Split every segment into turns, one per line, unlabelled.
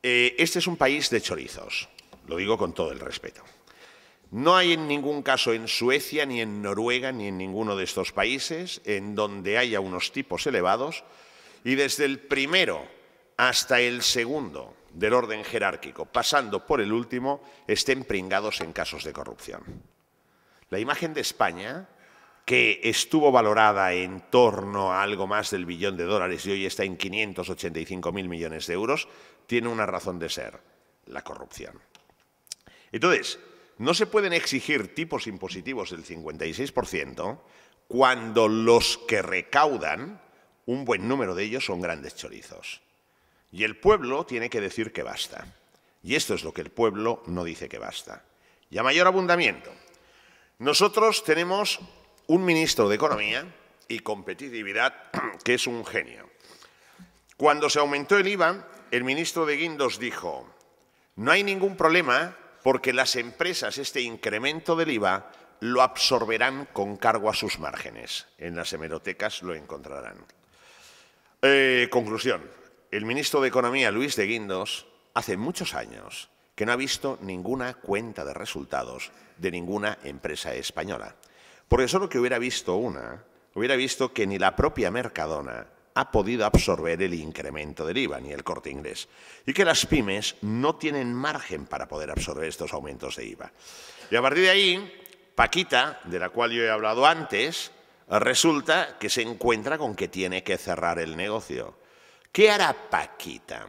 Este es un país de chorizos, lo digo con todo el respeto. No hay en ningún caso en Suecia, ni en Noruega, ni en ninguno de estos países en donde haya unos tipos elevados y desde el primero hasta el segundo del orden jerárquico, pasando por el último, estén pringados en casos de corrupción. La imagen de España, que estuvo valorada en torno a algo más del billón de dólares y hoy está en 585.000 millones de euros, tiene una razón de ser: la corrupción. Entonces, no se pueden exigir tipos impositivos del 56% cuando los que recaudan, un buen número de ellos, son grandes chorizos. Y el pueblo tiene que decir que basta. Y esto es lo que el pueblo no dice que basta. Y a mayor abundamiento, nosotros tenemos un ministro de Economía y Competitividad que es un genio. Cuando se aumentó el IVA, el ministro de Guindos dijo: no hay ningún problema porque las empresas este incremento del IVA lo absorberán con cargo a sus márgenes. En las hemerotecas lo encontrarán. Conclusión. El ministro de Economía, Luis de Guindos, hace muchos años que no ha visto ninguna cuenta de resultados de ninguna empresa española. Porque solo que hubiera visto que ni la propia Mercadona ha podido absorber el incremento del IVA, ni el Corte Inglés, y que las pymes no tienen margen para poder absorber estos aumentos de IVA. Y a partir de ahí, Paquita, de la cual yo he hablado antes, resulta que se encuentra con que tiene que cerrar el negocio. ¿Qué hará Paquita?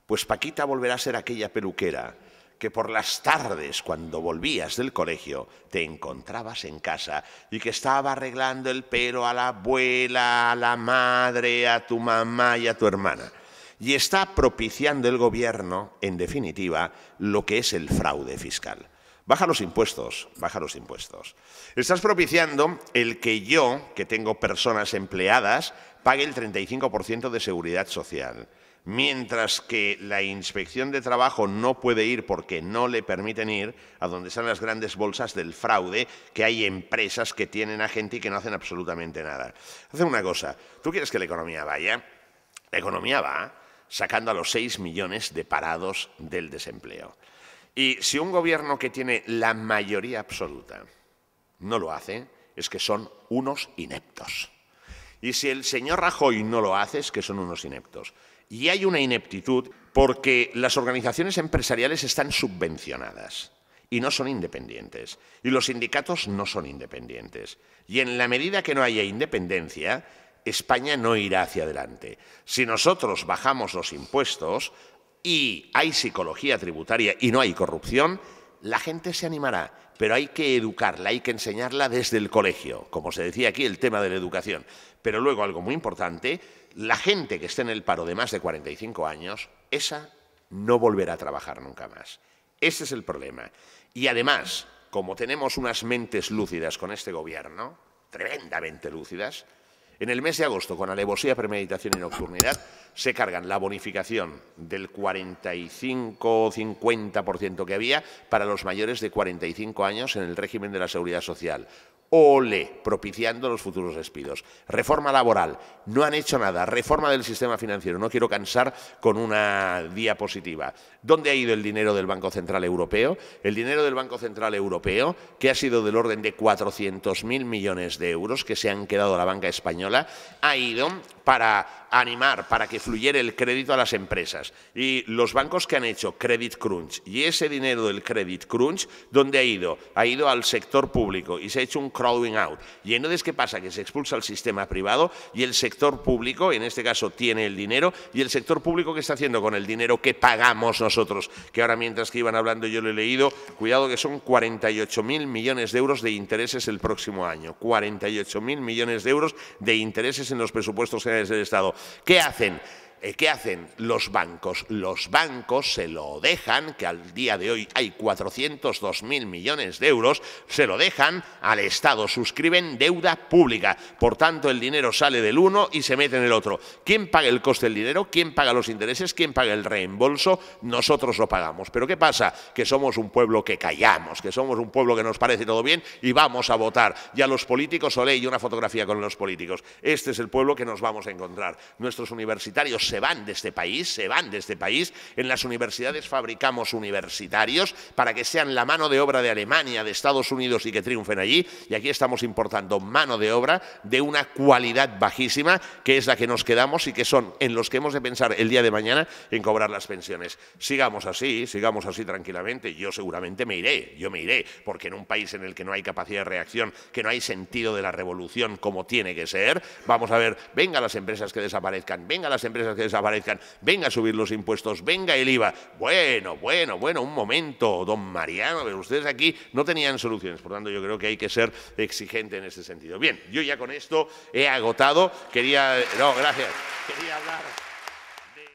Pues Paquita volverá a ser aquella peluquera que por las tardes, cuando volvías del colegio, te encontrabas en casa y que estaba arreglando el pelo a la abuela, a la madre, a tu mamá y a tu hermana. Y está propiciando el gobierno, en definitiva, lo que es el fraude fiscal. Baja los impuestos, baja los impuestos. Estás propiciando el que yo, que tengo personas empleadas, pague el 35% de seguridad social. Mientras que la Inspección de Trabajo no puede ir porque no le permiten ir a donde están las grandes bolsas del fraude, que hay empresas que tienen a gente y que no hacen absolutamente nada. Hacen una cosa, ¿tú quieres que la economía vaya? La economía va sacando a los 6 millones de parados del desempleo. Y si un gobierno que tiene la mayoría absoluta no lo hace, es que son unos ineptos. Y si el señor Rajoy no lo hace, es que son unos ineptos. Y hay una ineptitud porque las organizaciones empresariales están subvencionadas y no son independientes. Y los sindicatos no son independientes. Y en la medida que no haya independencia, España no irá hacia adelante. Si nosotros bajamos los impuestos y hay psicología tributaria y no hay corrupción, la gente se animará. Pero hay que educarla, hay que enseñarla desde el colegio. Como se decía aquí, el tema de la educación. Pero luego, algo muy importante, la gente que esté en el paro de más de 45 años, esa no volverá a trabajar nunca más. Ese es el problema. Y además, como tenemos unas mentes lúcidas con este gobierno, tremendamente lúcidas, en el mes de agosto, con alevosía, premeditación y nocturnidad, se cargan la bonificación del 45-50% que había para los mayores de 45 años en el régimen de la Seguridad Social. ¡Ole! Propiciando los futuros despidos. Reforma laboral. No han hecho nada. Reforma del sistema financiero. No quiero cansar con una diapositiva. ¿Dónde ha ido el dinero del Banco Central Europeo? El dinero del Banco Central Europeo, que ha sido del orden de 400.000 millones de euros que se han quedado a la banca española, ha ido para animar, para que fluyera el crédito a las empresas. Y los bancos que han hecho Credit Crunch, y ese dinero del Credit Crunch, ¿dónde ha ido? Ha ido al sector público y se ha hecho un crowding out. Y entonces, ¿qué pasa? Que se expulsa el sistema privado y el sector público, en este caso, tiene el dinero, y el sector público, ¿qué está haciendo con el dinero que pagamos nosotros? Que ahora, mientras que iban hablando, yo lo he leído, cuidado que son 48.000 millones de euros de intereses el próximo año. 48.000 millones de euros de intereses en los presupuestos generales del Estado. ¿Qué hacen? ¿Qué hacen los bancos? Los bancos se lo dejan, que al día de hoy hay 402.000 millones de euros, se lo dejan al Estado, suscriben deuda pública. Por tanto, el dinero sale del uno y se mete en el otro. ¿Quién paga el coste del dinero? ¿Quién paga los intereses? ¿Quién paga el reembolso? Nosotros lo pagamos. ¿Pero qué pasa? Que somos un pueblo que callamos, que somos un pueblo que nos parece todo bien y vamos a votar. Y a los políticos, olé, y una fotografía con los políticos. Este es el pueblo que nos vamos a encontrar. Nuestros universitarios se van de este país, En las universidades fabricamos universitarios para que sean la mano de obra de Alemania, de Estados Unidos y que triunfen allí. Y aquí estamos importando mano de obra de una cualidad bajísima, que es la que nos quedamos y que son en los que hemos de pensar el día de mañana en cobrar las pensiones. Sigamos así tranquilamente. Yo seguramente me iré, porque en un país en el que no hay capacidad de reacción, que no hay sentido de la revolución como tiene que ser, vamos a ver, venga las empresas que desaparezcan, venga a subir los impuestos, venga el IVA. Bueno, un momento, don Mariano, pero ustedes aquí no tenían soluciones, por tanto yo creo que hay que ser exigente en este sentido. Bien, yo ya con esto he agotado, no, gracias, quería hablar...